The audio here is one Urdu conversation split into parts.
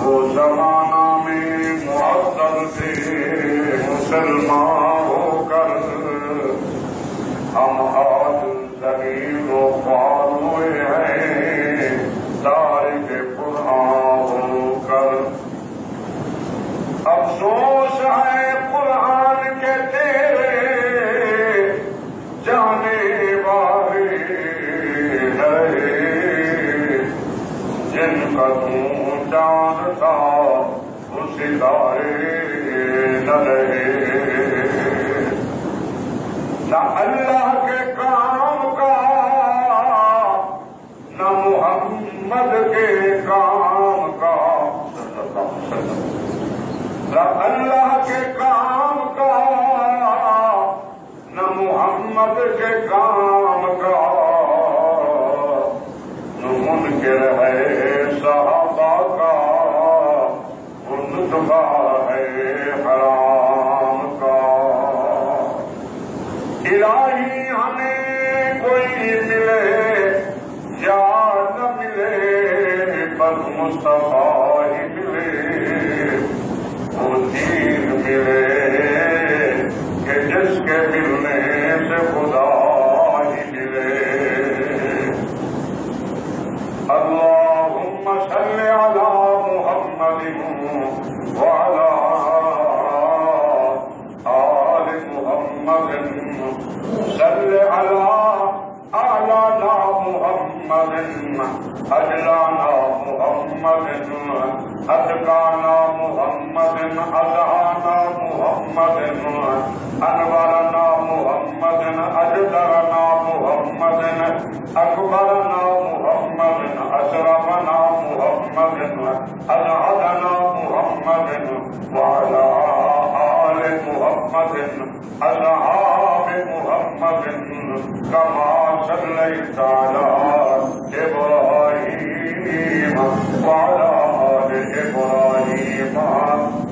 وہ زمانہ میں معذب تھے مسلمان ہو کر، ہم آج ذلیل و خوار ہوئے ہیں تارک قرآن ہو کر۔ افسوس ہے قرآن کے تیرے جانے والے ہے، جن کا تو جانتا وہ ستارے نہ رہے۔ نہ اللہ کے کام کا نہ محمد کے کام کا، نہ اللہ کے کام کا نہ محمد کے کام کا، نہ منکر ہے صحابہ کا، نطفہ ہے حرام کا۔ الہی ہمیں کوئی ملے یا نہ ملے، بس مصطفیٰ ہی ملے، وہ دین ملے کہ جس کے ملنے سے خدا ہی ملے۔ اللہم صل علی محمد وعلی آل محمد، صل علی اعلانا محمد، اجلانا محمد، اتقانا محمد، اضحانا محمد، انورنا محمد، اجدرنا محمد، اکبرنا محمد، اشرفنا محمد، ازہدنا محمد، وعلى آل محمد، اصحاب محمد، كما صليت على إبراهيم وعلى آل إبراهيم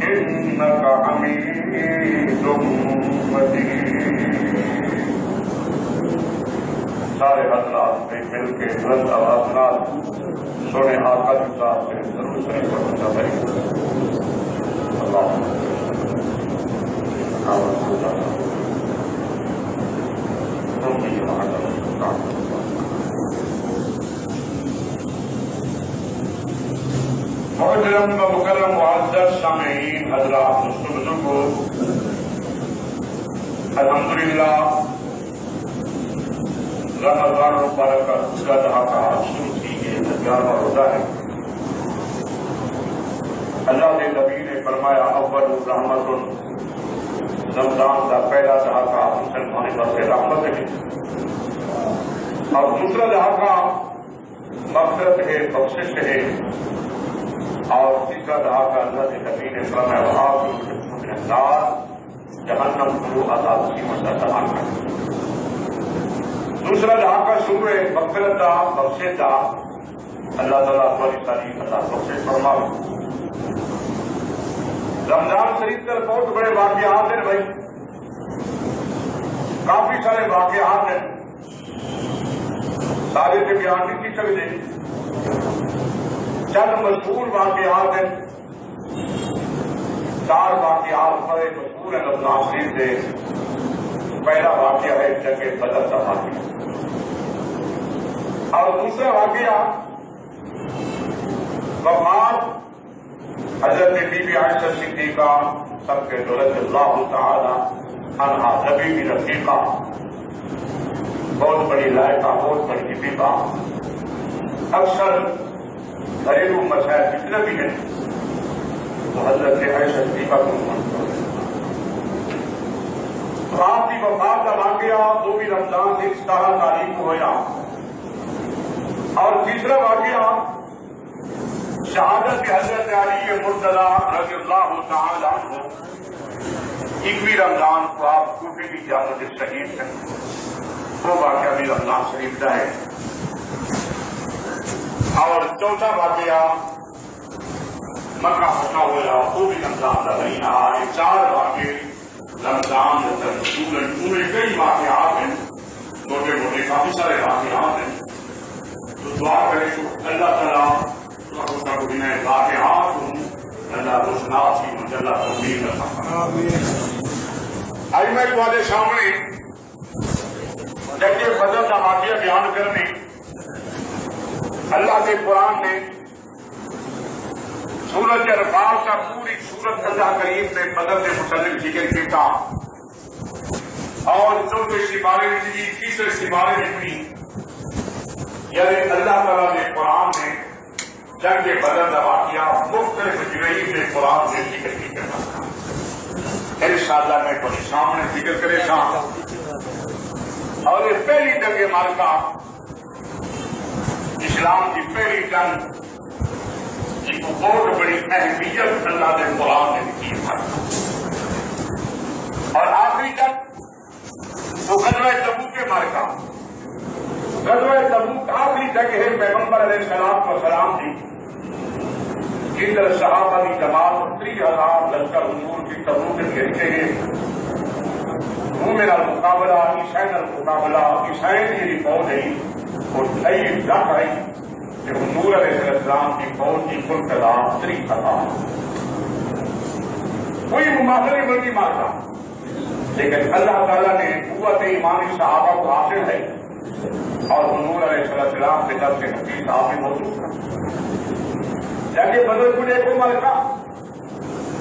إنك حميد مجيد۔ سارے حضرات میں مل کے بلند آواز نال سونے آقا کی ذات سے درود شریف پڑھنا چاہیے۔ محترم و مکرم معزز سامعین حضرات بزرگوں، الحمدللہ رمضان مبارک کا دوسرا دھاکہ شروع کی گئی 11واں روزہ ہے۔ اللہ کے نبی نے فرمایا اول رحمت، رمضان کا پہلا دھاکہ مسلمان پر سے رحمت ہے، اور دوسرا دھاکہ مغفرت ہے، بخشش ہے، اور تیسرا دھاکہ اللہ کے نبی نے فرمایا وآخر النار جہنم شروع عذاب کی مسلمان ہے۔ دوسرا دھاکہ شروع ہے مغفرت دا، بخشش دا، اللہ تعالیٰ بڑی تعریف اللہ بخشش فرماؤ۔ رمضان شریف پر بہت بڑے واقعات ہیں بھائی، کافی سارے واقعات ہیں، سارے سے بیان نہیں کی سکتے، چند مشہور واقعات ہیں، 4 واقعات بڑے مشہور ہیں رمضان شریف سے۔ پہلا واقعہ ہے جنگ بدر کا واقعہ، اور دوسرا واقعہ وفات حضرت بی بی عائشہ صدیقہ سب کے رضی اللہ تعالی عنہا، نبی کی رفیقہ، بہت بڑی لائقہ، بہت بڑی حفیظہ۔ اکثر گھریلو مسائل جتنے بھی ہیں تو حضرت عائشہ صدیقہ کو منظور ہے۔ آپ کی وفات کا واقعہ وہ بھی رمضان سے 17 تاریخ کو ہوا، اور تیسرا واقعہ شہادت حضرت علی مرتضیٰ رضی اللہ تعالی عنہ 21 رمضان کو آپ کوفے کی جانب شہید ہیں، وہ واقعہ بھی رمضان شریف کا ہے۔ اور چوتھا واقعہ مکہ فتح ہوا، وہ بھی رمضان کا مہینہ ہے۔ 4 واقعے رمضان پورے کئی واقعات ہیں، موٹے موٹے کافی سارے واقعات ہیں، تو دعا کریں تو اللہ تعالیٰ واقعات اللہ رسناسی مجلہ امید رکھا۔ آج میں تمہارے سامنے جنگ بدر کا واقعہ بیان کرنے اللہ کے قرآن نے سورج انفال کا پوری سورت اللہ کریم نے بدر کے متعلق ذکر کیا اور چوتھے سپارے میں بھی تیسرے سپارے میں بھی یعنی اللہ تعالیٰ نے قرآن میں جنگ بدر کا واقعہ مختلف جگہ سے قرآن سے ذکر کیا انشاءاللہ میں تمہارے سامنے ذکر کرے گا۔ اور یہ پہلی جنگ معرکہ اسلام کی پہلی جنگ ایک بہت بڑی اہمیت اللہ نے قرآن نے کی ہے۔ اور آخری جنگ وہ غزوہ تبوک کے معرکہ، غزوہ تبوک آخری جنگ ہے پیغمبر علیہ السلام کی جدھر صحابہ کی جماعت 30,000 لشکر حضور کی تبوک کے گھر کے گئے۔ میرا مقابلہ عیسائن المقابلہ عیسائن کی فوج ہے اور نئی جنگ آئی کہ حضور علیہ السلام کی فوج کی کل تعداد 30,000 کوئی مماثلہ بندی مارتا، لیکن اللہ تعالیٰ نے قوت ایمانی صحابہ کو حاصل ہے اور حضور علیہ السلام کے طرف سے حقیق حاصل موجود تھا۔ جنگ بدر کو دیکھو مارکا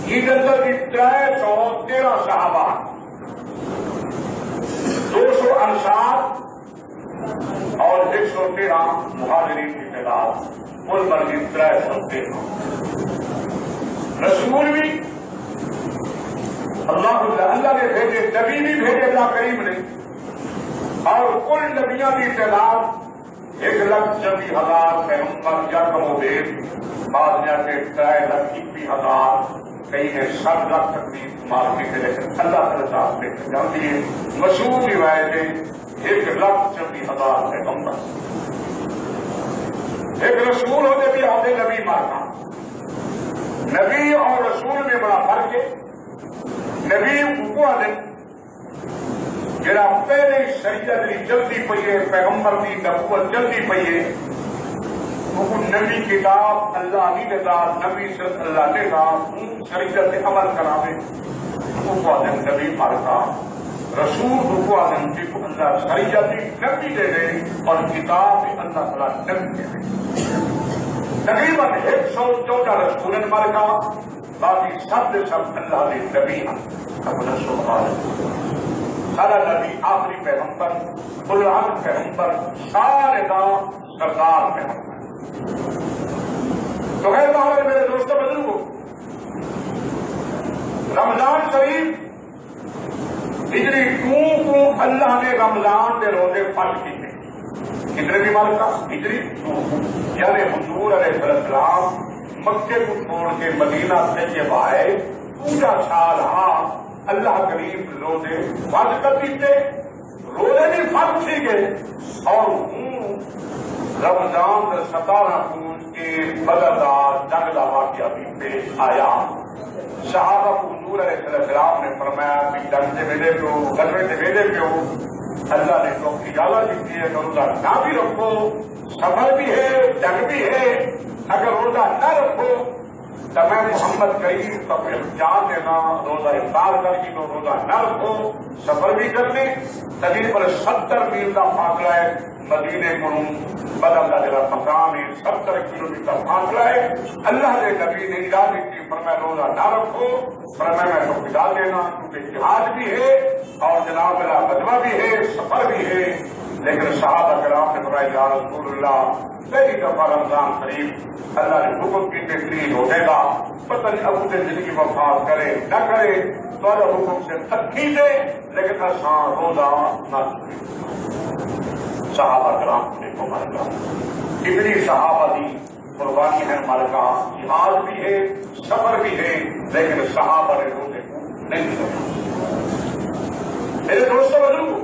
عید اندر کی 313 صحابہ، 200 انصار اور 113 مہاجرین کی تعداد کل بل کی 313۔ رسول بھی اللہ نے بھیجے، نبی بھی بھیجے اللہ کریم نے، اور کل نبیوں کی تعداد 1,24,000 پیغمبر یا کم و بیش، بعض نے 3,21,000، کئی نے 7 لاکھ تقریب مارکے تھے، لیکن اللہ تعالیٰ نے جانتی ہے مشہور روایتیں 1,24,000 پیغمبر، ایک رسول ہوتے بھی ہوتے نبی مارکا۔ نبی اور رسول میں بڑا فرق ہے۔ نبی کو دن جڑا پہلے شریعت کی جلدی پئی ہے، پیغمبر کی نبوت جلدی پئی ہے، وہ نبی کتاب اللہ کی کتاب نبی صلی اللہ علیہ وسلم شریعت سے عمل کراوے، وہ دن نبی مارکا۔ رسول کو آدم جی کو اللہ شریعت کی نبی دے دے اور کتاب اللہ تعالیٰ نبی دے دے۔ تقریباً 114 رسول مارکا، باقی سب اللہ کے نبی ہیں۔ سارا نبی آخری پیغمبر، العظم پیغمبر، سارے کا سردار پیغمبر۔ تو خیر بات ہے میرے دوستوں بزرگوں، رمضان شریف ہجری کو اللہ نے رمضان کے روزے فرض کیے، کتنے بھی مارکا ہجری یعنی حضور علیہ السلام مکے کو چھوڑ کے مدینہ طیبہ آئے، پورا سال اللہ کریم روزے فرض کر دیتے، روزے بھی فرض تھی گئے، اور رمضان 17 پوچ کے بدر کا جنگ کا واقعہ بھی پیش آیا۔ صحابہ کو حضور علیہ السلام نے فرمایا کہ جنگ سے ویلے پہ ہو، غزوے سے ویلے پہ ہو، اللہ نے تو اجازت دی ہے کہ روزہ نہ بھی رکھو، سفر بھی ہے جنگ بھی ہے، اگر روزہ نہ رکھو تو میں محمد کریم کا جان دینا، روزہ افطار کر کی تو روزہ نہ رکھو، سفر بھی کرنے تقریباً 70 میل کا فاصلہ ہے مدینے کو بدل کا جگہ مقام ہے، 70 کلومیٹر فاصلہ ہے۔ اللہ کے نبی نے اجازت دی، فرمایا روزہ نہ رکھو، فرمایا میں تو اجازت دینا، کیونکہ جہاد بھی ہے اور جناب اللہ غزوہ بھی ہے، سفر بھی ہے۔ لیکن صحابہ کرام نے فرمایا یا رسول اللہ پہلی دفعہ رمضان شریف اللہ نے حکم کی بہترین ہونے گا، پتہ نہیں ابو سے زندگی وفات کرے نہ کرے تو اللہ حکم سے تھکی دے، لیکن آسان روزہ نہ چھوڑے۔ صحابہ کرام کو مارکا اتنی صحابہ کی قربانی ہے، مارکا جہاد بھی ہے سفر بھی ہے، لیکن صحابہ نے روزے کو نہیں چھوڑا۔ میرے دوستوں بزرگوں،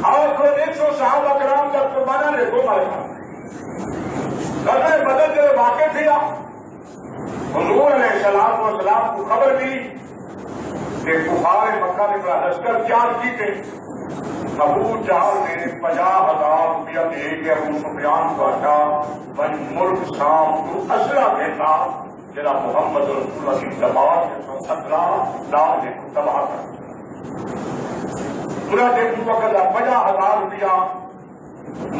اور 100 صحابہ کرام کا قربانہ دیکھو مارکا غزوہ بدر کے واقع تھا۔ حضور علیہ السلام کو خبر دی کہ کفار مکہ نے بڑا لشکر تیار کیتے، ابو جہل نے 50,000 روپیہ دے کے ابو سفیان کو آٹا بھائی ملک شام کو اسلحہ دیتا، جنا محمد رسول اللہ کی جماعت کے 17 لاکھ نے تباہ کر پورا دیکھو وقت 50,000 روپیہ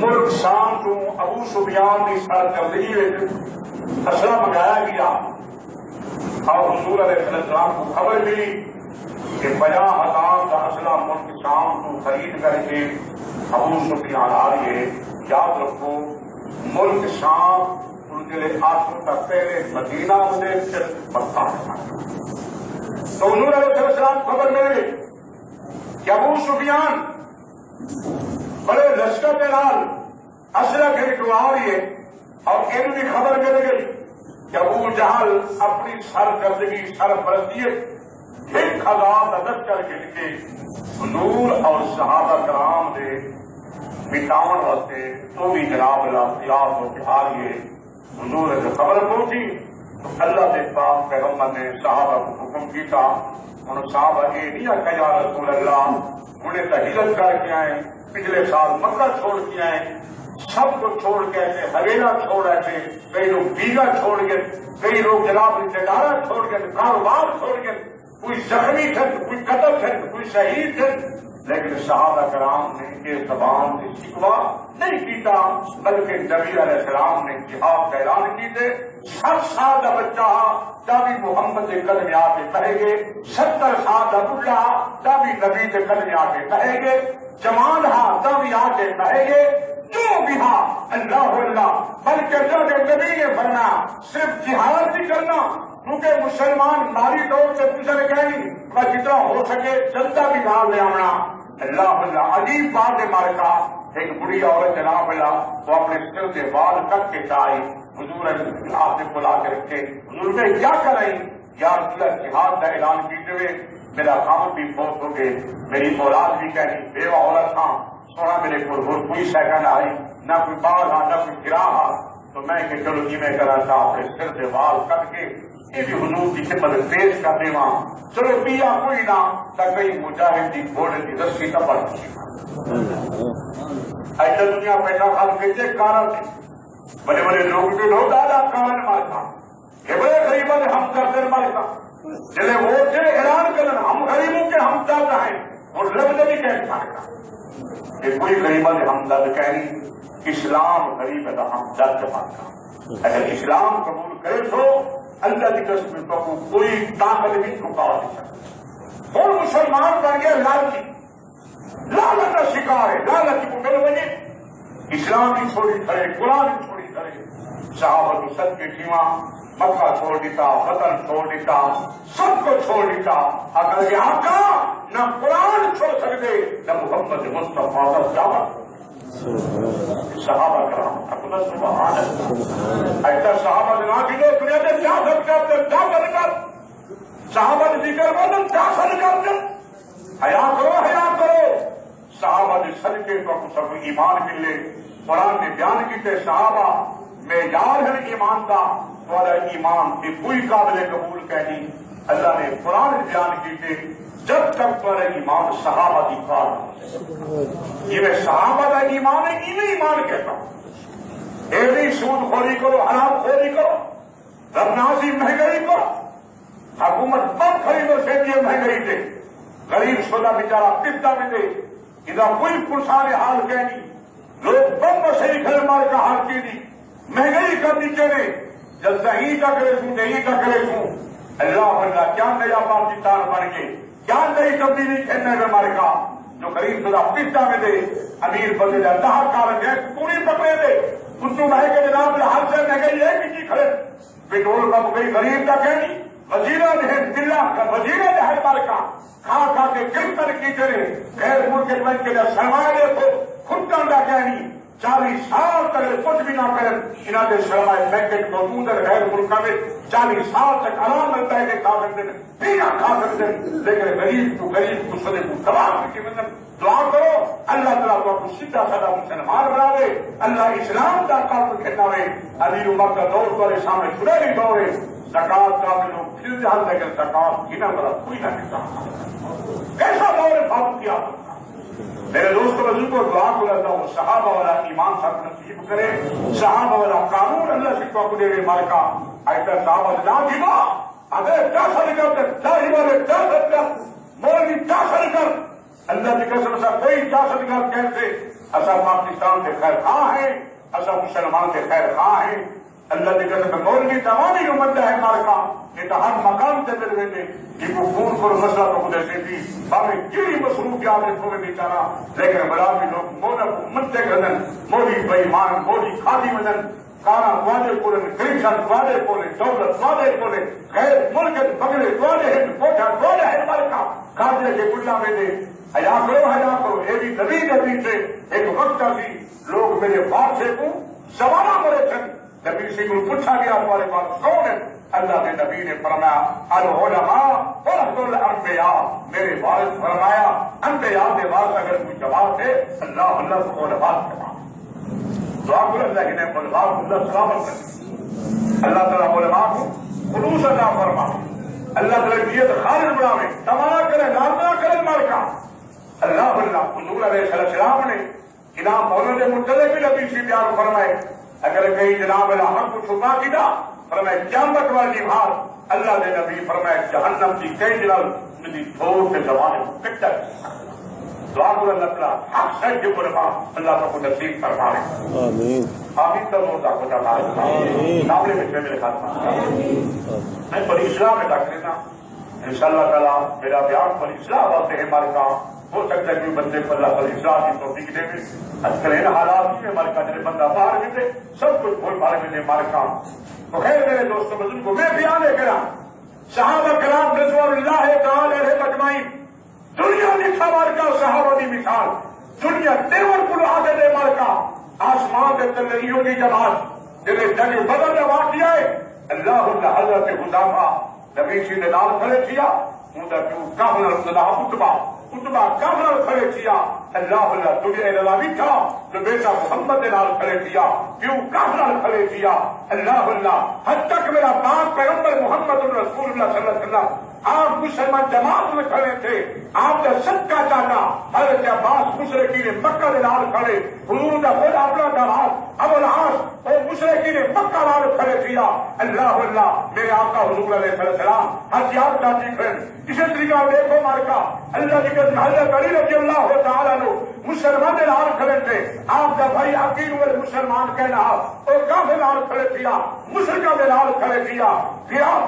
ملک شام کو ابو سفیان کی سرگردگی اسلحہ منگایا گیا اور حضور علیہ السلام کو خبر ملی کہ 50,000 کا اسلحہ ملک شام کو خرید کر کے ابو سفیان آ رہی ہے. یاد رکھو ملک شام ان کے لیے آخر تک پہلے مدینہ سے پھر مکہ تھا. تو حضور علیہ السلام کو خبر مل گئی کہ ابو سفیان بڑے لشکر کے نال اسلحہ خرید آ رہی ہے اور ان بھی خبر مل گئی کہ ابو جہل اپنی سرگردگی سرپرستی 1,000 لشکر گن کے حضور اور صحابہ کرام نے مٹاؤن واسطے تو بھی جناب اللہ تیار ہو کے آ رہی ہے. حضور سے خبر پہنچی تو اللہ کے پاک پیغمبر نے صحابہ کو حکم کیا. انہوں صحابہ یہ نہیں آخیا یا رسول اللہ انہیں تو ہجرت کر کے آئے پچھلے سال مکہ چھوڑ کے آئے سب کو چھوڑ کے ایسے حویلا چھوڑ ایسے کئی لوگ بیگا چھوڑ کے کئی لوگ جناب رشتے دار چھوڑ کے کاروبار چھوڑ کے کوئی زخمی تھے کوئی قتل تھے کوئی شہید تھے. لیکن صحابہ کرام نے یہ زبان سے شکوا نہیں کیتا بلکہ نبی علیہ السلام نے جہاد کا اعلان کیتے. 60 سال کا بچہ بھی محمد کے قدم آ کے کہے گے 70 سال کا بڑھا بھی نبی کے قدم آ کے کہے گے جوان بھی آ کے کہے گے کیوں بھی اللہ اللہ بلکہ جب نبی نے بننا صرف جہاد نہیں کرنا کیونکہ مسلمان مالی طور سے پوچھنے گئے میں جتنا ہو سکے جنتا بھی نام لے آنا. اللہ اللہ عجیب بات ہے ہمارے کا ایک بڑی عورت جناب اللہ وہ اپنے سر سے بال کٹ کے چاہی حضور آپ نے بلا کے رکھے حضور میں کیا کریں یا جہاد کا اعلان کیتے ہوئے میرا کام بھی بہت ہو گئے میری اولاد بھی کہنی بیوہ عورت تھا سونا میرے کو کوئی سیکنڈ آئی نہ کوئی بال نہ کوئی گرا تو میں کہ چلو جی میں کرا تھا اپنے سر سے بال کٹ کے یہ بھی حضور کی خدمت پیش کر دے وہاں چلو پیا کوئی نہ کئی مجاہد کی گھوڑے کی رسی کا پڑ ایسا دنیا پیسہ خال کیسے کارن تھے بڑے بڑے لوگ بھی لوگ دادا کارن مارتا یہ بڑے غریبوں نے ہم کرتے مارتا جلے وہ سے اعلان کرنا ہم غریبوں کے ہم درد ہیں اور لفظ بھی کہہ سکتا کہ کوئی غریبہ نے ہم درد کہنی اسلام غریب ہے ہم درد مانتا اگر اسلام قبول کرے تو اللہ کی قسم کو کوئی طاقت بھی جھکا نہیں سکتا. اور مسلمان بن گیا لالچی لالچ کا شکار ہے لالچ کو میرے وجہ اسلام بھی چھوڑی کھڑے قرآن بھی چھوڑی کھڑے صحابہ کو سب کے سیوا مکہ چھوڑ دیتا وطن چھوڑ دیتا سب کو چھوڑ دیتا. اگر یہ آقا نہ قرآن چھوڑ سکتے نہ محمد مصطفیٰ دعوت صحابہ کرام اپنا سبحان اللہ ایسا صحابہ نے نہ کیجو دنیا میں سیاست کرتے دعوت کر صحابہ نے ذکر کرتے سیاست کرتے حیا کرو صحابہ نے صدقے کو سب ایمان ملے. قرآن نے بیان کیتے صحابہ معیار ہے ایمان کا تمہارا ایمان کی کوئی قابل قبول کہنی. اللہ نے قرآن بیان کیتے جب تک تمہارا ایمان صحابہ کی کار یہ میں صحابہ کا ایمان ہے یہ ایمان کہتا ہوں. ایوی سود خوری کرو حرام خوری کرو ربنازی مہنگائی کرو حکومت بم خریدو سے دیے مہنگائی دے غریب شدہ بیچارہ پتا میں دے ادھر کوئی پرسان حال کہنی لوگ بم بسری گھر مار کا حال کی دی مہنگائی کرنی چلے جب صحیح کا کرے سوں نہیں کا کرے سوں اللہ اللہ کیا نیا پاکستان بن گئے کیا نئی تبدیلی کھیلنے میں ہمارے کا جو غریب شدہ پتا میں دے امیر بندے جاتا ہر کارن ہے پوری پکڑے دے کتوں بھائی کے جناب ہر سے مہنگائی ہے کسی کھڑے پیٹرول پمپ گئی غریب کا کہنی وزیرہ ہے دلہ وزیرہ ہے کا کھا کھا کے کن کر کی چلے غیر ملک بن کے سرمایہ دیکھو خود کا کہنی 40 سال تک کچھ بھی نہ کریں انہوں نے سرمایہ پیکٹ موجود ہے غیر ملکوں میں 40 سال تک آرام ملتا ہے کہ کھا سکتے ہیں پینا کھا سکتے ہیں لیکن غریب کو سدے کو تباہ کی مطلب دعا کرو اللہ تعالیٰ کو سیدھا سادہ مسلمان بنا دے اللہ اسلام کا قلب کھٹاوے علی عمر کا دور والے سامنے چھڑے نہیں دوڑے زکات کا بھی لوگ پھر جہاں لیکن زکات کی نہ بڑا کوئی نہ کہتا کیسا دور فاروق کیا میرے دوستوں بزرگوں کو دعا کو اللہ وہ صحابہ والا ایمان صاحب نصیب کرے، صحابہ والا قانون اللہ سے کو دے مالکا ایسا صحابہ نہ دیوا اگر داخل کر داڑھی والے داخل کر مولوی داخل کر اللہ کی قسم سے کوئی داخل کر کہتے ایسا پاکستان کے خیر خواہ ہیں، ایسا مسلمان کے خیر خواہ ہیں، اللہ کی قسم سے مولوی تمامی امت ہے مالکا یہ تو ہر مقام سے مل گئے تھے کہ وہ فون کو مسئلہ تو خود ایسی تھی ہمیں کیڑی مصروفیات تھوڑے نہیں چاہا لیکن بڑا بھی لوگ مولا منتے گھن مولی بےمان مولی کھادی مدن کانا وعدے کولن گریشن وعدے کولن دولت وعدے کولن غیر ملک بگڑے وعدے ہیں کوٹا وعدے ہے مالکا کھادے کے گلا میں دے حیا کرو یہ بھی نبی سے ایک وقت سی لوگ میرے بادشاہ کو سوالہ مرے تھے نبی سے کو پوچھا گیا تمہارے پاس کون ہے؟ اللہ کے نبی نے فرمایا العلماء ورثۃ الانبیاء، میرے والد فرمایا انبیاء کے بعد اگر کوئی جواب ہے اللہ کو علماء کے بعد دعا کرو اللہ کے نبی علماء کو اللہ سلامت کرے، اللہ تعالیٰ علماء کو خلوص عطا فرما، اللہ تعالیٰ نیت خالص بناوے، تمنا کرے نارنا کرے مالکا اللہ حضور علیہ السلام نے امام مولانا مرتضی بھی نبی سے پیار فرمائے اگر کہیں جناب الحق کو چھپا کیا فرمائے قیامت والی بار اللہ نے نبی فرمائے جہنم کی کئی جلال میری تھوڑ سے زبان پکتا دعا کو اللہ تعالیٰ حق سے جو علماء اللہ کو نصیب فرما رہے آمین آمین تب ہوتا خدا نامے میں میرے خاتمہ میں بڑی اصلاح میں ڈاک لینا انشاءاللہ تعالیٰ میرا بیان بڑی اصلاح ہوتے ہیں ہمارے کام ہو سکتا ہے کہ بندے کو اللہ بڑی اصلاح کی توفیق دے گی اچھا ان حالات میں ہمارے کام جنہیں بندہ باہر بھی دے سب کچھ بھول بھال میں دے ہمارے کام تو خیر میرے دوستوں بزرگوں میں بیان کرام صحابہ کرام رضوان اللہ تعالی علیہم اجمعین دنیا لکھا مارکا صحابہ کی مثال دنیا تیور کل آگے دے مارکا آسمان کے تلریوں کی جماعت جنہیں جنگ بدل نے واقعہ ہے اللہ حضرت حذیفہ نبی سے نال کھڑے کیا اتبا کامل کھڑے کیا اللہ تجھے بھی تھا تو بیٹا محمد نال کھڑے کیا کیوں کامل کھڑے کیا اللہ حد تک میرا پاک پیغمبر محمد رسول اللہ صلی اللہ علیہ وسلم آپ مسلمان جماعت میں کھڑے تھے آپ کا سب کا چاچا حضرت عباس مشرقین مکہ کے نال کھڑے حضور کا خود اپنا جماعت ابو العاص اور مشرقین مکہ نال کھڑے کیا اللہ میرے آقا حضور علیہ السلام ہتھیار کا ذکر اسی طریقہ دیکھو مارکا اللہ کی قسم حضرت علی رضی اللہ تعالیٰ عنہ مسلمان کے نال کھڑے تھے آپ کا بھائی عقیل والے مسلمان کہنا اور کافر نال کھڑے کیا مشرکہ کے نال کھڑے کیا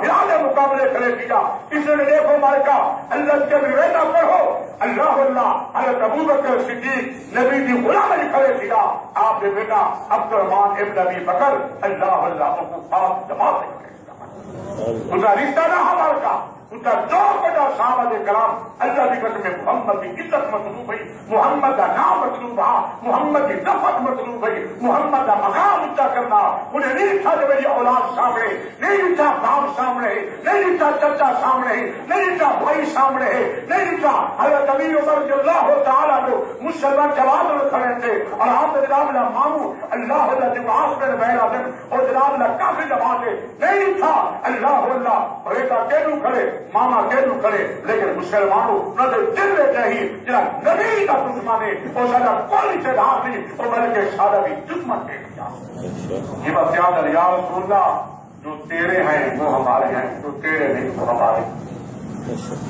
بلال مقابلے کھڑے کیا اس نے دیکھو مارکا اللہ کے روایت پڑھو اللہ حضرت ابوبکر صدیق نبی کی غلامی کھڑے کیا آپ کے بیٹا عبد الرحمان ابن ابی بکر اللہ کو پاک جماعت ان کا رشتہ نہ ہمارا کا ان کا جو بڑا صحابہ کلام اللہ کی قسم میں محمد کی عزت مطلوب ہے محمد کا نام مطلوب ہے محمد کی نفرت مطلوب ہے محمد کا مقام اونچا کرنا انہیں نہیں تھا کہ میری اولاد سامنے نہیں تھا باپ سامنے نہیں تھا چچا سامنے نہیں تھا بھائی سامنے نہیں تھا حضرت علی عمر رضی اللہ تعالیٰ کو مسلمان جواب میں کھڑے تھے اور آپ جناب اللہ مامو اللہ جب آسمان بہرا دن اور جناب اللہ کافی جماعت نہیں تھا اللہ بیٹا کیلو کھڑے ماما کیلو کھڑے لیکن مسلمانوں نہ تو دل میں چاہیے جنا نبی کا دشمن ہے اور سارا کوئی سے دھار نہیں اور بلکہ سارا بھی دشمن ہے یہ بات یاد ہے یا رسول اللہ جو تیرے ہیں وہ ہمارے ہیں جو تیرے نہیں وہ ہمارے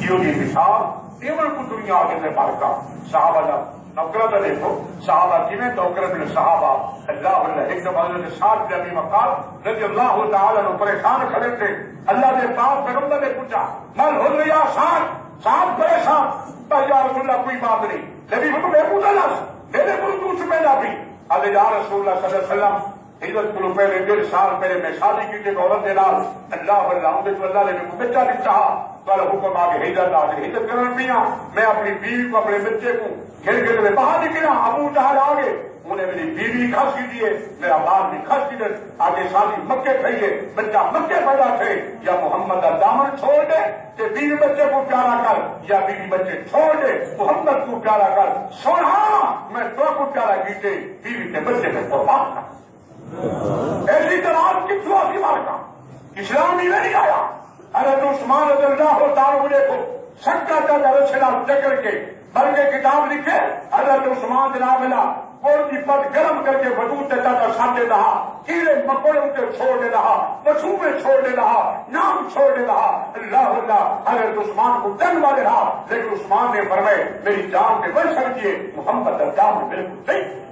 یہ مثال تیور کو دنیا آگے سے مارکا صحابہ نوکرت دیکھو صحابہ جنہیں نوکرت میں صحابہ اللہ ایک دم حضرت سعد بن ابی وقاص رضی اللہ تعالیٰ عنہ پریشان کھڑے تھے اللہ کے پاک پیغمبر نے پوچھا من ہو گیا سعد پریشان یا رسول اللہ کوئی بات نہیں نبی حکم ہے پوچھا میرے کو پوچھ میں نہ بھی ارے یا رسول اللہ صلی اللہ علیہ وسلم ہجرت کو پہلے 1.5 سال پہلے میں شادی کی تھی عورت کے نال اللہ نے بچہ بھی چاہا تو حکم آگے ہجرت کرنا پیا میں اپنی بیوی کو اپنے بچے کو کھیل میں باہر نکلا ابو جہل آگے انہیں میری بیوی خاص کی دیے میرا بال بھی خاص کی دے آگے شادی مکے کھائیے بچہ مکے پیدا تھے یا محمد کا دامن چھوڑ دے کہ بیوی بچے کو پیارا کر یا بیوی بچے چھوڑ دے محمد کو پیارا کر سونا میں تو کو پیارا کیجیے بیوی کے بچے میں قربان کر ایسی جماعت کی تھی مارکا اسلام ہی نہیں آیا حضرت عثمان رضی اللہ تعالیٰ عنہ کو سکتا تھا درسلا چکر کے بلکہ کتاب لکھے حضرت عثمان جناب اللہ کی پت گرم کر کے وجود دیتا تھا سامنے رہا کیڑے مکوڑے اسے چھوڑ دے رہا مشہور چھوڑ دے رہا نام چھوڑ دے رہا اللہ اللہ حضرت عثمان کو دن والے رہا لیکن عثمان نے فرمائے میری جان کے بڑھ سکتی محمد جان میں بالکل صحیح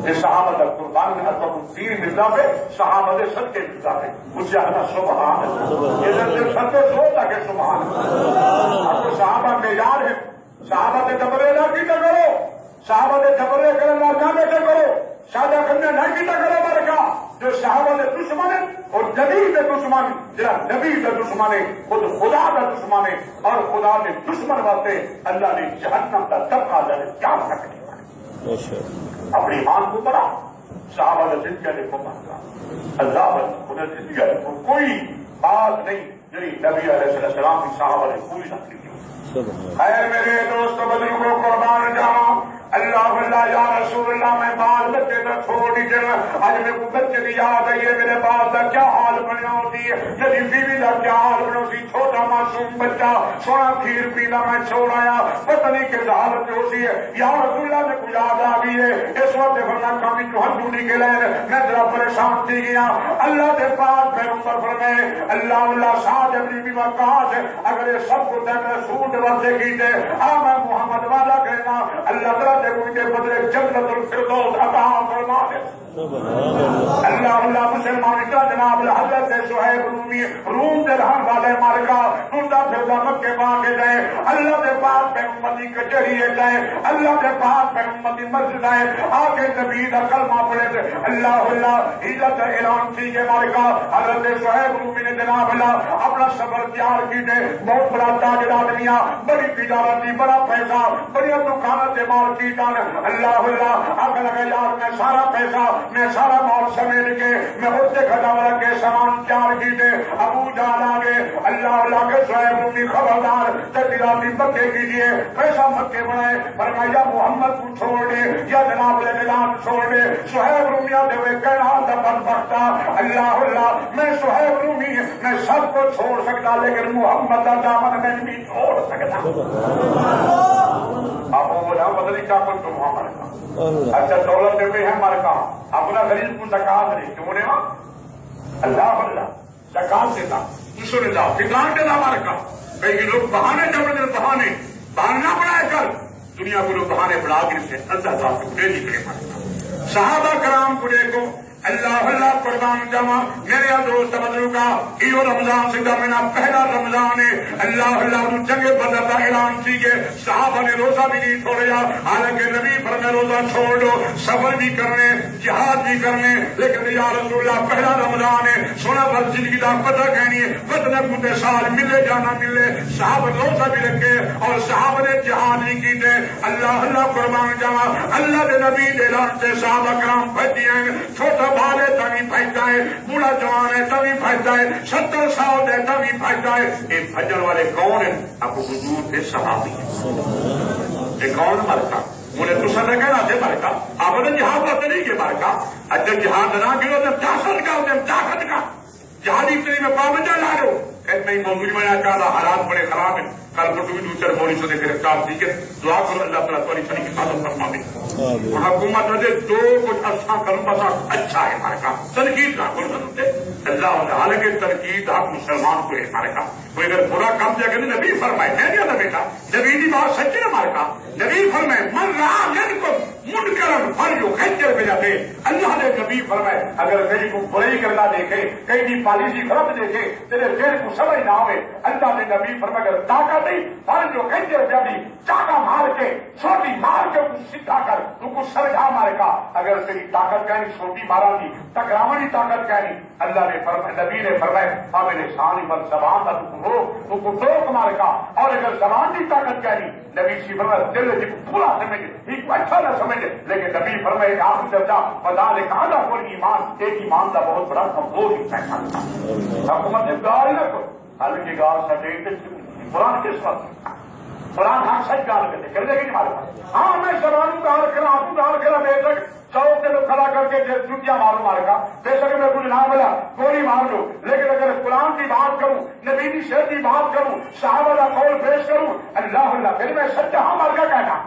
یہ صحابہ قربان میں تیر مرزا پہ صحابہ سب کے مرزا پہ اس سے اللہ سبحان یہ سب کو سوچا کہ سبحان اب تو صحابہ معیار ہے صحابہ کے ڈبرے نہ کیتا کرو صحابہ کے ڈبرے کرنا نہ بیٹھے کرو شادہ کرنے نہ کیتا کرو برکا جو صحابہ کے دشمن ہے اور نبی کے دشمن جہاں نبی کے دشمن ہے خود خدا کا دشمن ہے اور خدا کے دشمن واسطے اللہ نے جہنم کا طبقہ کیا سکتے اپنی ایمان کو بڑھا صحابہ نے زندگی دیکھو مانگا اللہ خدا زندگی دیکھو کوئی بات نہیں جی نبی علیہ السلام کی صحابہ نے پوری نہ کی خیر میرے دوست بزرگوں قربان جاؤں اللہ اللہ یا رسول اللہ میں بال بچے تو چھوڑ دیجیے آج میرے کو بچے کی یاد آئی ہے میرے باپ کا کیا حال بنیا ہوتی ہے میری بیوی کا کیا حال بنا ہوتی چھوٹا معصوم بچہ سونا کھیر پینا میں چھوڑ آیا پتہ نہیں کس حالت میں ہوتی ہے یا رسول اللہ میں کو یاد آ گئی ہے اس وقت ورنہ کمی جو ہم ڈوٹی کے لئے میں ذرا پریشان تھی گیا اللہ کے پاس پیغمبر فرمائے اللہ اللہ ساتھ اپنی بیوی کہاں سے اگر یہ سب کو دے میں سوٹ واسطے کیجیے میں محمد وعدہ کہنا اللہ تعالیٰ ان کے بدلے جنت الفردوس عطا فرما دے اللہ اللہ مسلمان کا جناب حضرت صہیب رومی روم کے رہن والے مارکا ٹوٹا پھرتا مکے پا کے گئے اللہ کے پاس پیغمبری کچہری گئے اللہ کے پاس پیغمبری مسجد آئے آ کے نبی کا کلمہ پڑھے تھے اللہ اللہ ہجرت اعلان کی کے مارکا حضرت صہیب رومی نے جناب اللہ اپنا سفر تیار کی تھے بہت بڑا تاجر آدمیاں بڑی تجارت تھی بڑا پیسہ بڑی دکانوں سے مال کی اللہ اللہ اگر لگا یار میں سارا پیسہ میں سارا مال سمیٹ کے میں ہوتے خزانہ کے سامان تیار کی تھے ابو جان آگے اللہ اللہ کے صہیب رومی خبردار تجارتی مکے کیجیے پیسہ مکے بنائے فرمایا محمد کو چھوڑ دے یا جناب اعلان چھوڑ دے صہیب رومیہ دے ہوئے کہنا دفن بختا اللہ اللہ میں صہیب رومی میں سب کو چھوڑ سکتا لیکن محمد کا دامن میں نہیں چھوڑ سکتا آپ کو بولا بدلی کیا کچھ تم ہمارے کہاں اچھا دولت میں ہے ہمارے کہاں اپنا غریب کو زکات نہیں کیوں نے وہاں اللہ اللہ زکات دیتا دوسرے اللہ فکران دیتا ہمارے کہاں کئی لوگ بہانے جبردست بہانے بہانا بنایا کر دنیا کو لوگ بہانے بڑھا کے سے اللہ تعالیٰ کو دے نکلے ہمارے صحابہ کرام کو دیکھو اللہ اللہ قربان جاوا میرے دوست بدلوں کا یہ رمضان سے میرا پہلا رمضان ہے اللہ اللہ جنگ بدر کا اعلان کیجیے صحابہ نے روزہ بھی نہیں چھوڑا حالانکہ نبی فرمائے روزہ چھوڑ دو سفر بھی کرنے جہاد بھی کرنے لیکن یا رسول اللہ پہلا رمضان ہے سونا بھر زندگی کا پتہ کہنی ہے بدن پوتے سال ملے جانا ملے صحابہ روزہ بھی رکھے اور صحابہ نے جہاد بھی کی تھے اللہ اللہ قربان جاوا اللہ کے نبی اعلان سے صحابہ کرام بھجی ہیں چھوٹا بال ہے تبھی بھجتا ہے بوڑھا جوان ہے تبھی بھجتا ہے 70 سال ہے تبھی بھجتا ہے یہ بھجن والے کون ہیں ابو حضور کے صحابی ہیں یہ کون مرکا انہیں تو سر کہنا تھے مرکا آپ نے جہاد بات نہیں کہ مرکا اچھا جہاد نہ کرو تو جاسد کا ہوتے طاقت کا جہادی اتنی میں پابندہ لا رہے ہو کہتے نہیں موضوع میں نہ کہا حالات بڑے خراب ہیں کل کو بھی دوسرے موڑی سے گرفتار تھی کہ دعا کرو اللہ تعالیٰ تمہاری سنی کی حفاظت فرما دے اور حکومت میں جو کچھ اچھا کروں بس اچھا ہے ہمارے کا تنقید نہ کرو سنتے اللہ حالانکہ تنقید آپ مسلمان کو ہے ہمارے کا کوئی اگر برا کام کیا کہ نبی فرمائے میں نہیں آتا بیٹا نبی کی بات سچی ہے ہمارے کا نبی فرمائے من رہا جن کو من کرم فر جو خنجر پہ جاتے اللہ نے نبی فرمائے اگر کہیں کو برائی کرنا دیکھے کہیں کی پالیسی غلط دیکھے تیرے دل کو سمجھ نہ ہوئے اللہ نے نبی فرمائے اگر طاقت فر جو خنجر پہ بھی چاکا مار کے چھوٹی مار کے سکھا کر تو کچھ سمجھا مارے گا اگر تیری طاقت کہنی چھوٹی مارا دی ٹکراونی طاقت کہنی اللہ نے فرمائے نبی نے فرمائے اب نے شان مت زبان کا تو کو ٹوک مارے گا اور اگر زبان کی طاقت کہنی نبی سی فرمائے دل جی پورا سمجھے ایک اچھا نہ سمجھے لیکن نبی فرمائے آخری درجہ بتا لے کہاں تھا کوئی ایمان ایک ایمان کا بہت بڑا کمزور حصہ تھا حکومت نے گاڑی نہ کرو حالانکہ گاڑ سٹے قرآن کس وقت قرآن ہم سچ گال کرتے کر دے گی ہمارے پاس ہاں میں زبان گال کرا آپ گال کرا بے شک چوک کے لوگ کھڑا کر کے جوتیاں مارو مارے گا بے شک میں کچھ نہ ملا گولی مار لو لیکن اگر قرآن قرآن کی بات کروں، نبی کی شعر کی بات کروں، صحابہ کا قول پیش کروں، اللہ اللہ پھر میں سچا ہاں مر کا کہنا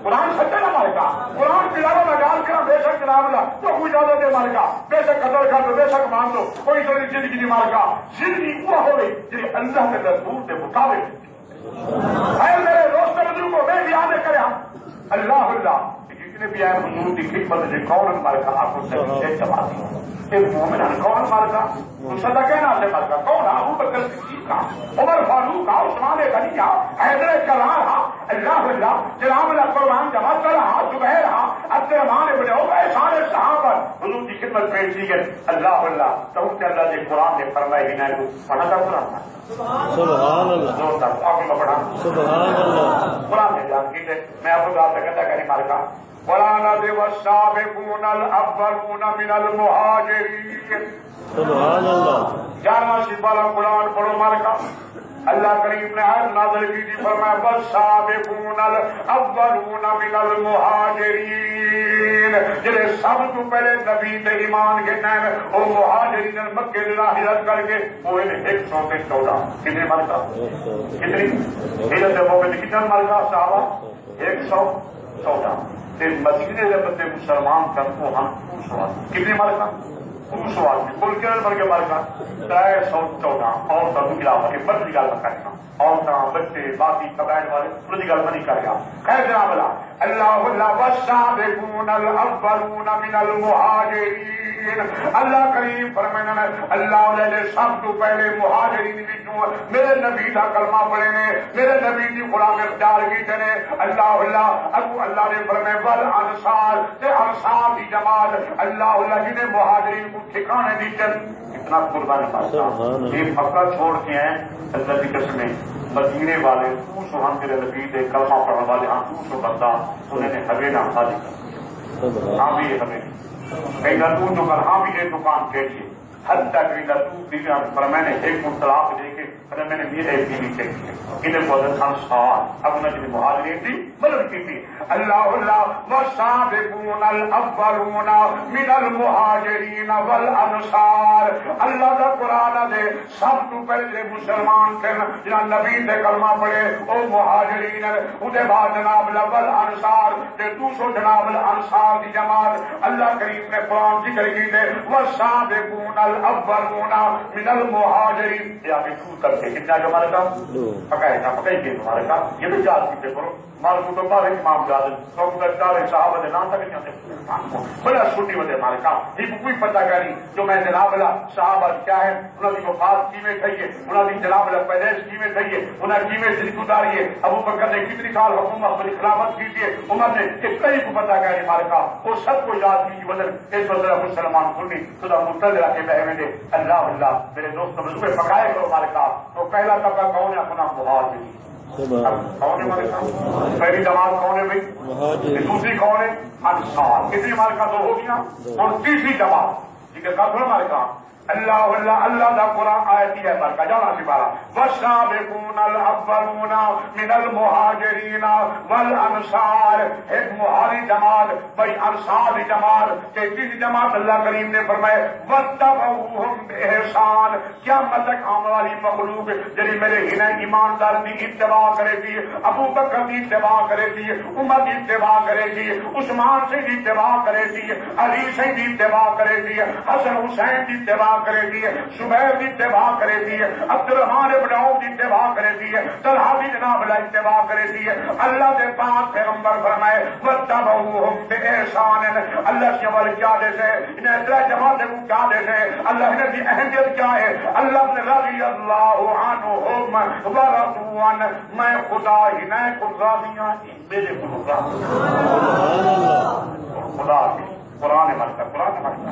قرآن سچا نہ مر کا، قرآن پلاوا میں ڈال کر بے شک جناب اللہ تو کوئی اجازت ہے مر کا، بے شک قدر کر دو، بے شک مان دو، کوئی ضروری زندگی نہیں مر کا، زندگی وہ ہو گئی جی اللہ کے رسول کے مطابق اے میرے دوست بزرگوں میں بھی یاد کرے ہم اللہ اللہ جتنے بھی آئے حضور کی خدمت سے کون مر کا آپ کو صحیح جما دی ایک مومن ہے کون مر کا دوسرا کہنا سے مر کا کون ابو بکر صدیق کا، عمر فاروق کا، عثمان غنی کا، حیدر کرار کا، اللہ اللہ جناب اللہ قربان جمع رہا، زبیر رہا، عبد الرحمان ابن عوف، سارے صحابہ حضور کی خدمت پیش کی گئی اللہ اللہ تو کہ اللہ نے قرآن نے فرمایا کہ نہیں پڑھا تھا قرآن سبحان اللہ پڑھا سبحان اللہ قرآن نے جان کی میں آپ کو آپ سے کہتا کہ مار کا قرآن والسابقون الاولون من المہاجرین سبحان اللہ 11واں سپارہ قرآن پڑھو مار کا اللہ کریم نے آیت نازل کی تھی فرمایا والسابقون الاولون من المہاجرین جنہیں سب تو پہلے نبی تے ایمان کے نام اور مہاجرین مکے سے ہجرت کر کے وہ 114 کتنے مرکا کتنی ہجرت مومن کتنے مرکا صحابہ 114 مدینے کے بندے مسلمان کر کو ہم کتنے مرکا سوال کل کے بڑھ کے مرکا 314 اور سب خلاف کے بڑی گل میں کرنا عورتیں بچے باقی قبائل والے پوری گل میں نہیں کرے گا خیر جناب اللہ اللہ والسابقون الاولون من المہاجرین اللہ کریم فرمانا اللہ نے سب تو پہلے مہاجرین وچوں میرے نبی دا کلمہ پڑھے نے میرے نبی دی غلام اختیار کیتے نے اللہ اللہ ابو اللہ نے فرمایا والانصار تے انصار دی جماعت اللہ اللہ جنہیں مہاجرین کو ٹھکانے دیتے اتنا قربانی پاتا یہ پکا چھوڑ کے ہیں اللہ کی قسمیں مدینے والے ہم میرے نبی دے کلمہ پڑھنے والے ہم 200 بندہ انہیں نے ہمیں نہ خالی کر ہاں بھی ہمیں کہیں نہ تو کر ہاں بھی یہ دکان کہیے حد تک بھی نہ پر میں نے ایک طلاق دے کے میں نے میرے بیوی چیک انہیں بہت انصار اب انہیں مہاجرین تھی مدد کی تھی اللہ اللہ والسابقون الاولون من المہاجرین والانصار اللہ دا قرآن دے سب تو پہلے مسلمان تھے جنہاں نبی دے کلمہ پڑھے او مہاجرین ادھے بعد جناب والانصار تے 200 جناب الانصار دی جماعت اللہ کریم نے قرآن ذکر کی دے والسابقون الاولون من المہاجرین یہ آگے چھوٹ کر کے کتنا جو ہمارے کام پکائے تھا پکائی کے ہمارے کام یہ بھی یاد کیتے کرو مال کو تو پارے امام جاد ڈاکٹر صاحب نے نام تک نہیں آتے بڑا چھوٹی ہوتے ہمارے کام یہ کوئی پتہ کری جو میں جناب اللہ صحابہ کیا ہے انہوں کی وفات کیویں تھی ہے انہوں کی جناب اللہ پیدائش کیویں تھی ہے انہیں کیویں زندگی گزاری ہے ابو بکر نے کتنی سال حکومت اپنی خلافت کی تھی عمر نے کئی کو پتہ کری ہمارے کام وہ سب کو یاد کی وجہ اس وجہ مسلمان سنی خدا مستد رکھے بہے دے اللہ اللہ میرے دوست مجھے پکائے کرو ہمارے کام تو پہلا طبقہ کون ہے اپنا مہاجرین کون ہے ہمارے کام پہلی جماعت کون ہے بھائی دوسری کون ہے انصار کتنی ہمارے کام 2 ہو گیا اور تیسری جماعت ٹھیک ہے کب ہمارے کام اللہ اللہ اللہ دا قرآن آیتی ہے برکہ جانا سپارہ والسابقون الاولون من المہاجرین والانصار ایک مہاجری جماعت بھائی انصار جماعت تیسری جماعت اللہ کریم نے فرمائے واتبعوہم بإحسان کیا مطلب آنے والی مخلوق جنہیں میرے ہنے ایماندار دی اتباع کرے گی ابو بکر دی اتباع کرے گی عمر دی اتباع کرے گی عثمان سے دی اتباع کرے گی علی سے دی اتباع کرے گی حسن حسین دی اتباع کرے گی زبیر کی اتباع کرے گی عبد الرحمان ابن عوف کی اتباع کرے گی طلحہ کی جناب اللہ اتباع کرے گی اللہ کے پاک پیغمبر فرمائے واتبعوہم بإحسان اللہ کے ول کیا دیتے انہیں اتنا جماعت کو کیا دیتے اللہ نے دی اہمیت کیا ہے اللہ نے رضی اللہ عنہم ورضوا عنہ میں خدا ہی نہیں کو راضیاں میرے خدا خدا قرآن مرتا قرآن مرتا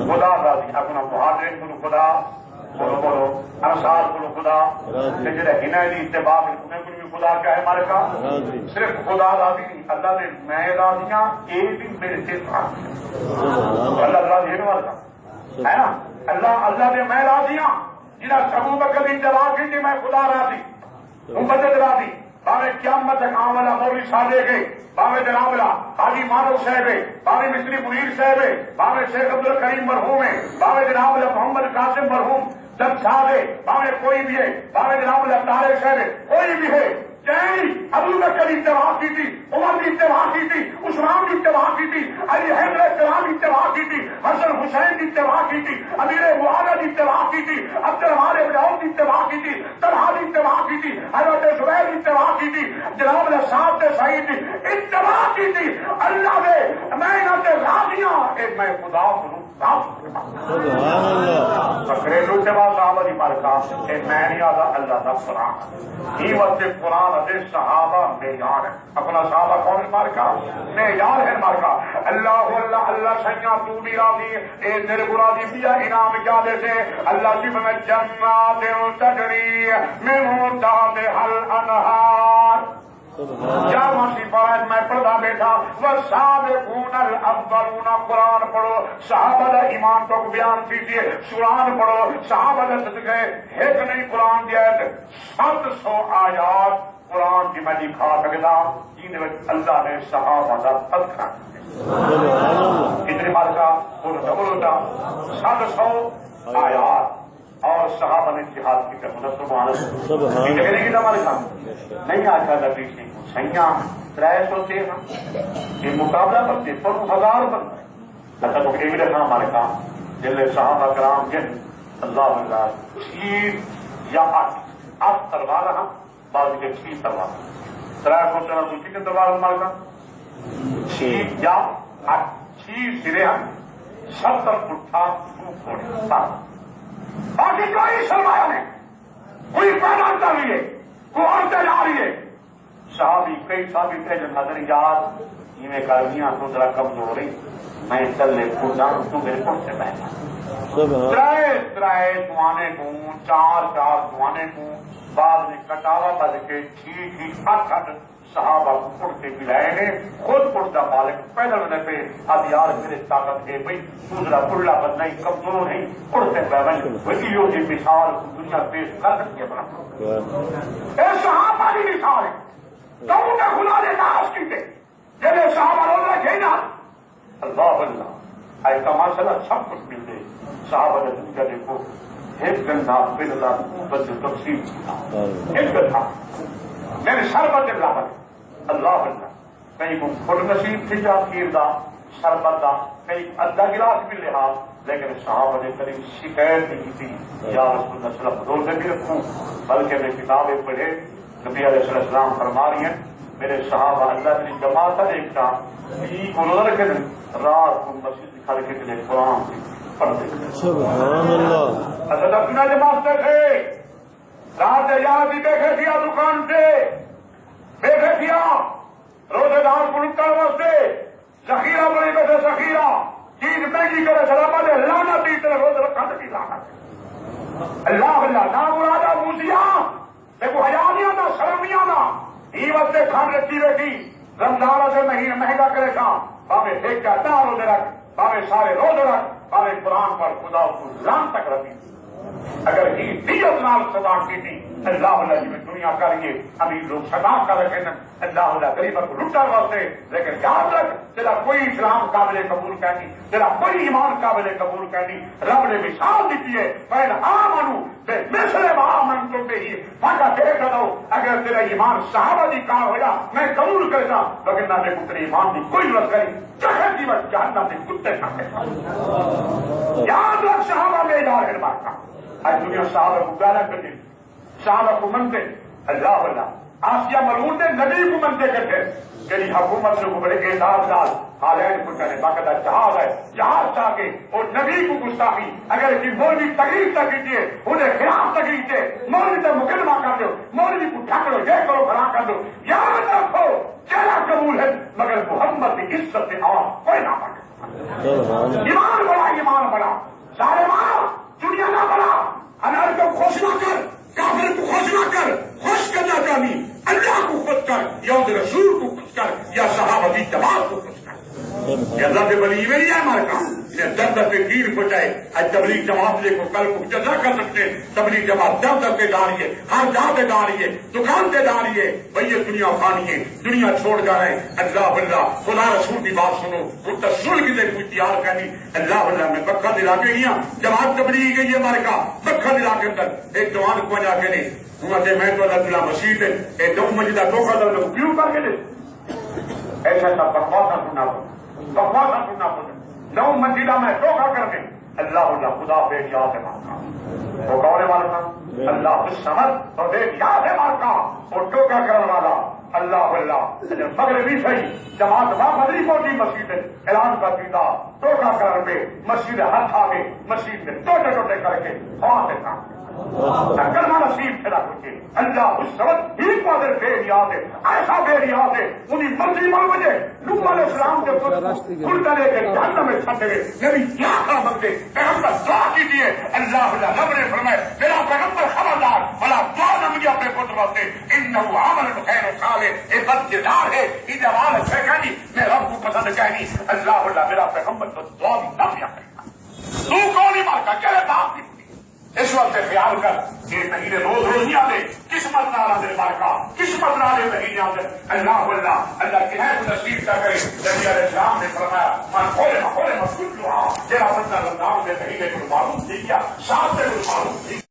خدا راضی اپنا مہاجرین کو خدا بولو بولو انصار کو خدا جڑے ہنے دی اتباع میں بھی خدا کیا ہے ہمارے کا صرف خدا راضی نہیں اللہ نے میں راضیاں یہ بھی میرے سے اللہ راضی ہے ہمارا ہے نا اللہ اللہ نے میں راضیاں جنہیں ابو بکر کی اتباع کی تھی میں خدا راضی مبدد راضی باوے قیامت تک آنے والا مولوی صادق ہے باوے جناب حاجی مانو صاحب ہے باوے مصری منیر صاحب ہے باوے شیخ عبد الکریم مرحوم ہے باوے جناب محمد قاسم مرحوم جب صحابے باوے کوئی بھی ہے، باوے جناب اللہ تعالی شہر کوئی بھی ہے، چاہے ابو بکر کی اتباع کی تھی، عمر کی اتباع کی تھی، عثمان کی اتباع کی تھی، علی حیدر السلام کی اتباع کی تھی، حسن حسین کی اتباع کی تھی، امیر معاویہ کی اتباع کی تھی، عبد الرحمن بن عوف کی اتباع کی تھی، طلحہ کی اتباع کی تھی، حضرت زبیر کی اتباع کی تھی، جناب اللہ سعد سے سعید کی اتباع کی تھی۔ اللہ نے میں نہ تے راضیاں ایک میں خدا بنوں سبحان اللہ گھریلو اتباع صحابہ کی مارکا میں نہیں آتا اللہ کا قرآن ہی وقت قرآن حدیث صحابہ معیار ہے، اپنا صحابہ کون مارکا معیار ہے مارکا۔ اللہ اللہ اللہ سیاں تو بھی راضی اے تیرے کو راضی دیا انعام کیا دیتے اللہ کی میں جنات تجری من تحتها الانہار کیا ماشی پڑھا میں پڑھتا بیٹھا والسابقون الاولون قرآن پڑھو صحابہ دا ایمان تو بیان کیجیے، قرآن پڑھو صحابہ دا صدقے ایک نہیں قرآن دیا ہے 700 آیات قرآن کی میں دکھا سکتا جن میں اللہ نے صحابہ دا تذکرہ کتنی بار کا بولتا 700 آیات اور صحابہ نے جہاد کی نہیں آتا نبی سے سیاں 313 یہ مقابلہ بنتے پر 1000 بنتا ہے لگتا تو ایک رکھنا ہمارے کام جن صحابہ کرام جن اللہ اللہ 6 یا 8 تلوار رہا بعض کے 6 تلوار 313 دوسری کے تلوار ہمارے کام 6 یا 8 6 سرے ہیں 70 اٹھا 2 پھوڑے 7 باقی کوئی سرمایہ نہیں، کوئی پیدا کر رہی ہے، کوئی عورتیں جا رہی ہے۔ صحابی کئی صحابی تھے جو نظر یاد میں گرمیاں تو ذرا کمزور ہو رہی میں چلے کو جان تو میرے کو سے پہنا ترائے دوانے کو 4 دوانے کو بعد میں کٹاوا بج کے ٹھیک 8 صحابہ کو اڑ کے پلائے نے خود اڑتا مالک پیدل ہونے پہ اب یار میرے طاقت ہے بھائی دوسرا پڑلا بننا ہی کمزور نہیں اڑتے پہ وکیلوں کی مثال دنیا پیش کر سکتی ہے اپنا صحابہ کی مثال ہے تو انہیں خدا نے ناراض کی تھے جب صحابہ روز رکھے نا اللہ اللہ ایسا مسئلہ سب کچھ ملتے صحابہ نے دنیا دیکھو ایک گندا بلا تفصیل ایک گندا میرے شربت اللہ اللہ اللہ کہیں کو خود نصیب تھی جا کھیر دا شربت دا کہیں ادھا گلاس بھی لہا لیکن صحابہ نے کبھی شکایت نہیں تھی یا رسول اللہ صلی اللہ علیہ وسلم روزے بھی رکھوں بلکہ میں کتابیں پڑھے نبی علیہ السلام فرما رہی ہیں میرے صحابہ اللہ کی جماعت دیکھتا کو روزہ رکھے رات کو مسجد کھڑ کے لیے قرآن پڑھتے سبحان اللہ حضرت اپنا جماعت تھے رات یاد بھی بیٹھے کیا دکان سے بیٹھے کیا روزے دار کو لٹا واسطے ذخیرہ بڑی بیٹھے ذخیرہ چیز مہنگی کرے سلامہ دے لانا دی تیرے روز رکھا کی لانا اللہ اللہ نہ مرادہ موسیاں دیکھو حیانیاں نہ شرمیاں نہ ہی وقت کھان رکھی بیٹھی رمضان سے مہینہ مہنگا کرے کھا باوے ایک کا نہ روزے رکھ باوے سارے روزے رکھ باوے قرآن پر خدا کو لان تک رکھی اگر ہی دیت نال صدا کی تھی اللہ اللہ جی میں دنیا کریے امیر لوگ صدا کر رکھے اللہ اللہ غریبت کو لٹا واسطے لیکن یاد رکھ تیرا کوئی اسلام قابل قبول کرنی تیرا کوئی ایمان قابل قبول کرنی رب نے مثال دیتی ہے پہلے آمنو بے مثل ما آمنتم به فاقا دیکھ دو اگر تیرا ایمان صحابہ دی کہا ہویا میں قبول کرتا لیکن نہ دیکھو تیرے ایمان دی کوئی ضرورت کری جہر کی بس جہنم میں کتے کھاتے یاد رکھ صحابہ میں جا رہے بات آج دنیا صحابہ کو گالا کرتے صحابہ کو منتے اللہ اللہ آسیہ ملعون نے نبی کو منتے کرتے تیری حکومت سے بڑے اعزاز دار حالین کو کرنے باقاعدہ جہاز ہے جہاز چاہ کے اور نبی کو گستاخی اگر کی مولوی تقریر تک کیجیے انہیں خلاف تقریر سے مولوی سے مقدمہ کر دو مولوی کو ٹھکرو یہ کرو بھلا کر دو یاد رکھو چہرہ قبول ہے مگر محمد کی عزت سے عوام کوئی نہ پڑے ایمان بڑا سارے ماں دنیا نہ بڑا انار کو خوش نہ کر کافر کو خوش نہ کر خوش کرنا چاہیے اللہ کو خوش کر یا رسول کو خوش کر یا صحابہ کی جماعت کو خوش کر یہ اللہ کے بلی میں ہی ہے ہمارے کام نے در در پہ دین پہنچائے. آج تبلیغ جماعت کو کل کو جزا کر سکتے ہیں. تبلیغ جماعت در در پہ ڈال رہی ہے, ہر جہاں پہ ڈال رہی ہے, دکان پہ ڈال رہی ہے. بھائی یہ دنیا فانی ہے, دنیا چھوڑ جا رہے ہیں. اللہ باللہ خدا رسول کی بات سنو, وہ تصور کی کوئی تیار کرنی. اللہ باللہ میں مکہ دلا کے گیا, جماعت تبلیغ گئی ہے ہمارے کا مکہ دلا کے اندر ایک جوان کو جا کے نہیں وہاں میں تو اللہ تعالیٰ مسیح ہے ایک دو مجھے دھوکہ دو لوگ کیوں کر کے دے ایسا سا بکواسا سننا پڑے نو منزلہ میں دھوکہ کر دیں. اللہ اللہ خدا بے یاد ہے مارکا وہ گورے والا تھا اللہ سمجھ اور بے یاد ہے مارکا اور دھوکہ کرنے والا اللہ اللہ مگر بھی صحیح جماعت بدری پہنچی مسجد اعلان کر دیتا دھوکہ کرنے پہ مسجد ہاتھ آ گئے مسجد میں ٹوٹے ٹوٹے کر کے وہاں سے کام کرنا نصیب تھا کچھ. اللہ اس وقت ہی قادر بے نیاز ہے, ایسا بے نیاز ہے انہیں مرضی مل بجے نوح علیہ السلام کے الٹا لے کے جہنم میں چھٹ گئے. نبی کیا کہا مانگتے پیغمبر دعا کیجیے. اللہ اللہ رب نے فرمایا میرا پیغمبر خبردار بلا دعا نہ مجھے اپنے پتر واسطے انه عمل خیر صالح یہ بدکردار ہے یہ جوان ہے کہنی میں رب کو پسند کہنی. اللہ اللہ میرا پیغمبر تو دعا بھی نہ کیا کرے تو کون ہی مارکا کہے باپ کی اس وقت خیال کر یہ مہینے روز روز نہیں آتے قسمت نہ آ دے مارکا قسمت نہ آنے مہینے آتے. اللہ اللہ اللہ کی ہے نصیب کیا کرے. نبی علیہ السلام نے فرمایا من کھولے مسجد جو جرا بندہ رمضان میں مہینے کو معلوم نہیں کیا ساتھ میں معلوم نہیں